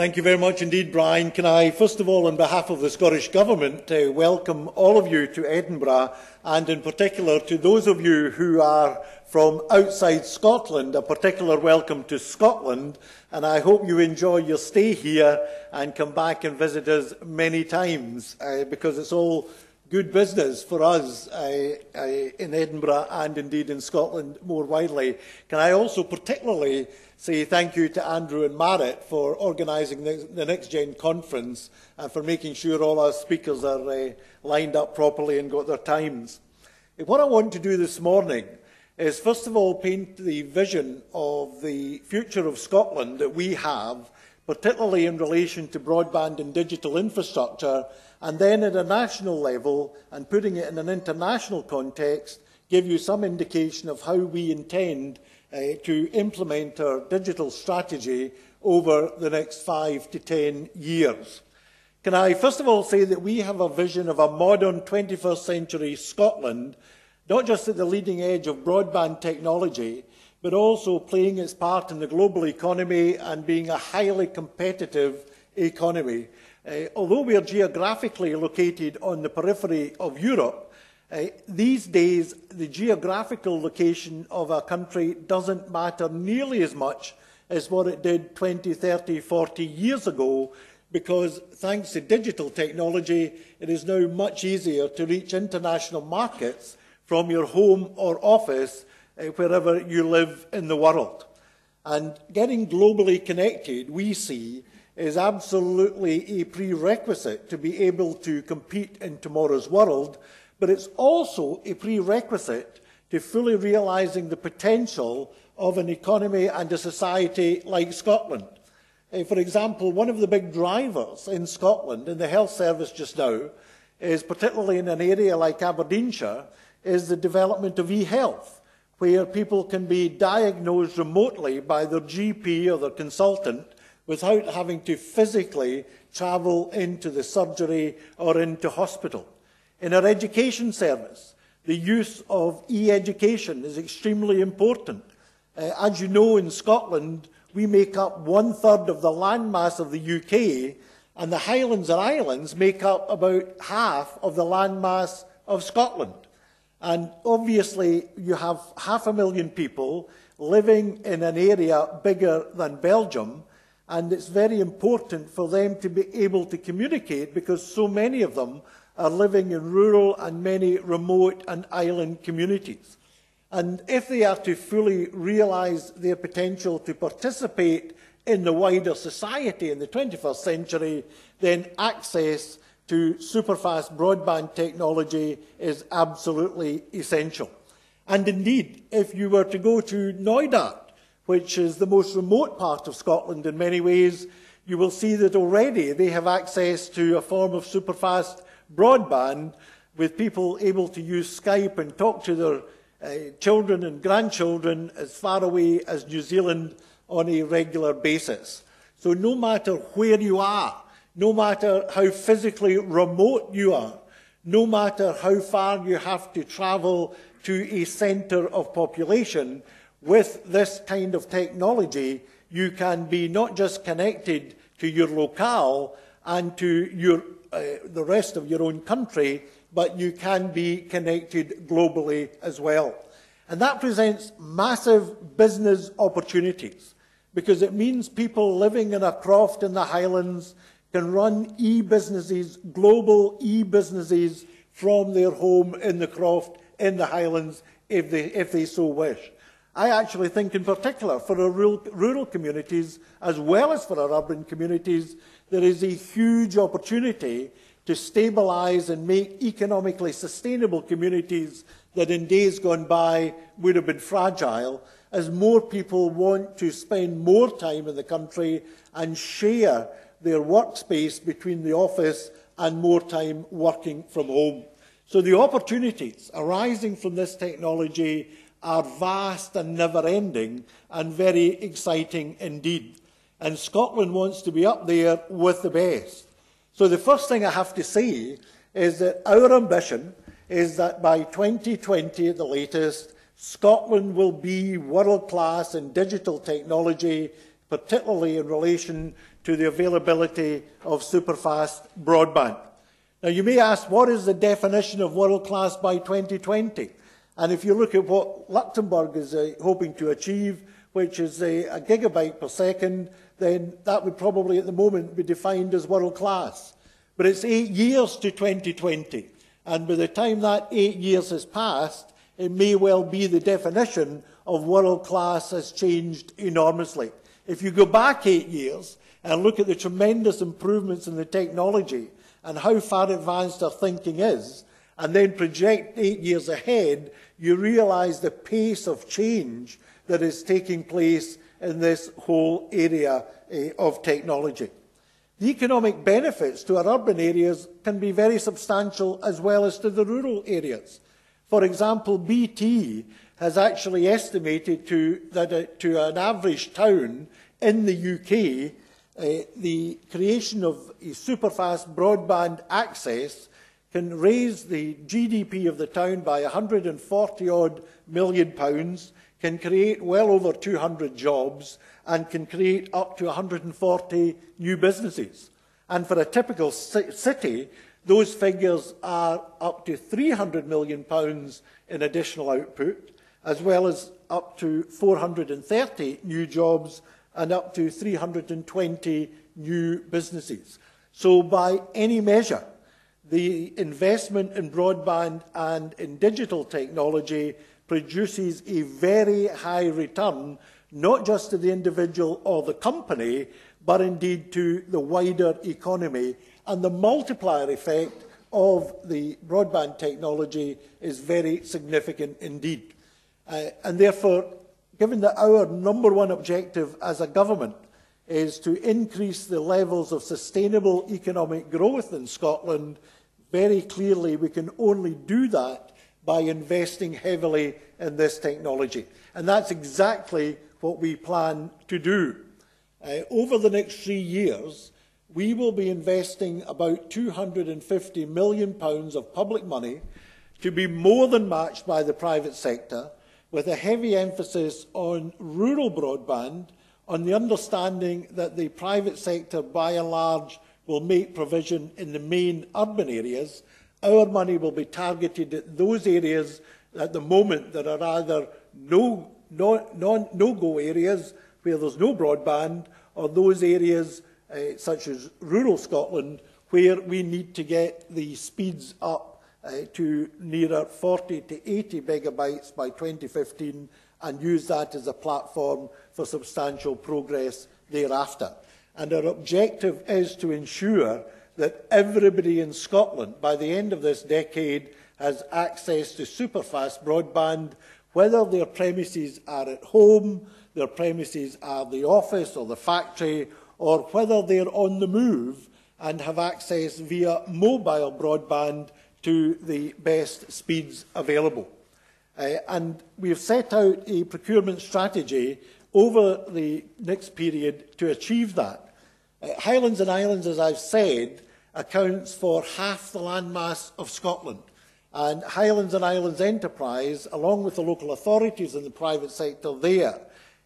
Thank you very much indeed, Brian. Can I, first of all, on behalf of the Scottish Government, welcome all of you to Edinburgh, and in particular to those of you who are from outside Scotland, a particular welcome to Scotland, and I hope you enjoy your stay here and come back and visit us many times, because it's all good business for us in Edinburgh and indeed in Scotland more widely. Can I also particularly say thank you to Andrew and Marit for organising the NextGen conference and for making sure all our speakers are lined up properly and got their times. What I want to do this morning is first of all paint the vision of the future of Scotland that we have, particularly in relation to broadband and digital infrastructure, and then at a national level, and putting it in an international context, give you some indication of how we intend to implement our digital strategy over the next 5 to 10 years. Can I first of all say that we have a vision of a modern 21st century Scotland, not just at the leading edge of broadband technology, but also playing its part in the global economy and being a highly competitive economy. Although we are geographically located on the periphery of Europe, these days the geographical location of a country doesn't matter nearly as much as what it did 20, 30, 40 years ago, because thanks to digital technology, it is now much easier to reach international markets from your home or office wherever you live in the world. And getting globally connected, we see, is absolutely a prerequisite to be able to compete in tomorrow's world, but it's also a prerequisite to fully realising the potential of an economy and a society like Scotland. For example, one of the big drivers in Scotland, in the health service just now, is particularly in an area like Aberdeenshire, is the development of e-health, where people can be diagnosed remotely by their GP or their consultant without having to physically travel into the surgery or into hospital. In our education service, the use of e-education is extremely important. As you know, in Scotland, we make up 1/3 of the landmass of the UK, and the Highlands and Islands make up about half of the landmass of Scotland. And obviously, you have 500,000 people living in an area bigger than Belgium, and it's very important for them to be able to communicate because so many of them are living in rural and many remote and island communities. And if they are to fully realise their potential to participate in the wider society in the 21st century, then access to superfast broadband technology is absolutely essential. And indeed, if you were to go to Knoydart, which is the most remote part of Scotland in many ways, you will see that already they have access to a form of superfast broadband, with people able to use Skype and talk to their children and grandchildren as far away as New Zealand on a regular basis. So no matter where you are, no matter how physically remote you are, no matter how far you have to travel to a centre of population, with this kind of technology, you can be not just connected to your locale and to the rest of your own country, but you can be connected globally as well. And that presents massive business opportunities, because it means people living in a croft in the Highlands can run e-businesses, global e-businesses, from their home in the croft in the Highlands if they so wish. I actually think in particular for our rural communities as well as for our urban communities, there is a huge opportunity to stabilise and make economically sustainable communities that in days gone by would have been fragile, as more people want to spend more time in the country and share their workspace between the office and more time working from home. So the opportunities arising from this technology are vast and never-ending and very exciting indeed. And Scotland wants to be up there with the best. So the first thing I have to say is that our ambition is that by 2020 at the latest, Scotland will be world-class in digital technology, particularly in relation to the availability of superfast broadband. Now, you may ask, what is the definition of world-class by 2020? And if you look at what Luxembourg is hoping to achieve, which is a gigabyte per second, then that would probably at the moment be defined as world-class. But it's 8 years to 2020, and by the time that 8 years has passed, it may well be the definition of world-class has changed enormously. If you go back 8 years and look at the tremendous improvements in the technology and how far advanced our thinking is, and then project 8 years ahead, you realise the pace of change that is taking place in this whole area of technology. The economic benefits to our urban areas can be very substantial as well as to the rural areas. For example, BT has actually estimated that to an average town in the UK, the creation of a superfast broadband access can raise the GDP of the town by £140 million, can create well over 200 jobs, and can create up to 140 new businesses. And for a typical city, those figures are up to £300 million in additional output, as well as up to 430 new jobs and up to 320 new businesses. So by any measure, the investment in broadband and in digital technology produces a very high return, not just to the individual or the company, but indeed to the wider economy. And the multiplier effect of the broadband technology is very significant indeed. And therefore, given that our number one objective as a government is to increase the levels of sustainable economic growth in Scotland, very clearly we can only do that by investing heavily in this technology. And that's exactly what we plan to do. Over the next 3 years, we will be investing about £250 million of public money to be more than matched by the private sector, with a heavy emphasis on rural broadband, on the understanding that the private sector, by and large, will make provision in the main urban areas. Our money will be targeted at those areas at the moment that are either no-go areas where there's no broadband, or those areas such as rural Scotland where we need to get the speeds up to nearer 40 to 80 megabytes by 2015 and use that as a platform for substantial progress thereafter. And our objective is to ensure that everybody in Scotland, by the end of this decade, has access to superfast broadband, whether their premises are at home, their premises are the office or the factory, or whether they're on the move and have access via mobile broadband to the best speeds available. And we have set out a procurement strategy over the next period to achieve that. Highlands and Islands, as I've said, accounts for half the landmass of Scotland. And Highlands and Islands Enterprise, along with the local authorities and the private sector there,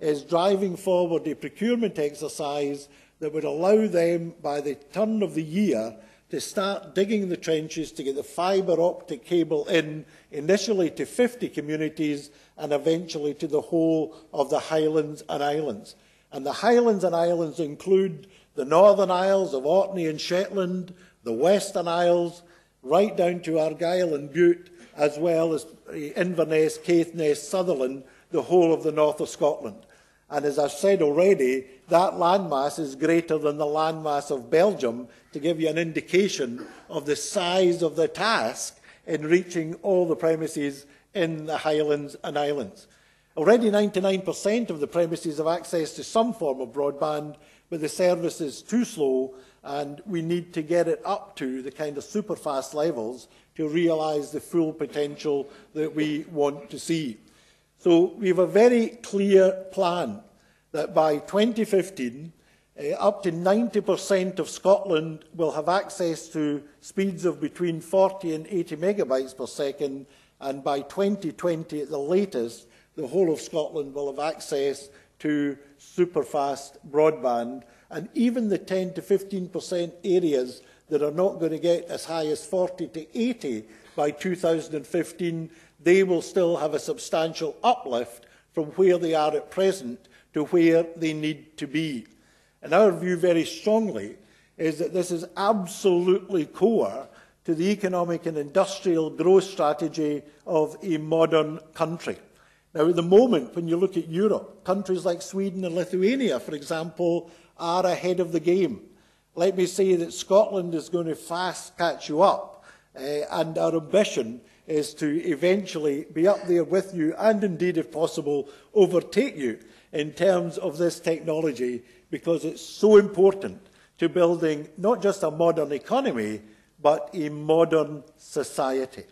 is driving forward a procurement exercise that would allow them, by the turn of the year, to start digging the trenches to get the fibre optic cable in, initially to 50 communities and eventually to the whole of the Highlands and Islands. And the Highlands and Islands include the Northern Isles of Orkney and Shetland, the Western Isles, right down to Argyll and Bute, as well as Inverness, Caithness, Sutherland, the whole of the north of Scotland. And as I've said already, that landmass is greater than the landmass of Belgium, to give you an indication of the size of the task in reaching all the premises in the Highlands and Islands. Already 99% of the premises have access to some form of broadband, but the service is too slow, and we need to get it up to the kind of super-fast levels to realise the full potential that we want to see. So we have a very clear plan that by 2015, up to 90% of Scotland will have access to speeds of between 40 and 80 megabytes per second, and by 2020 at the latest, the whole of Scotland will have access to super-fast broadband, And even the 10 to 15% areas that are not going to get as high as 40 to 80 by 2015, they will still have a substantial uplift from where they are at present to where they need to be. And our view very strongly is that this is absolutely core to the economic and industrial growth strategy of a modern country. Now, at the moment, when you look at Europe, countries like Sweden and Lithuania, for example, are ahead of the game. Let me say that Scotland is going to fast catch you up, and our ambition is to eventually be up there with you and indeed, if possible, overtake you in terms of this technology, because it's so important to building not just a modern economy, but a modern society.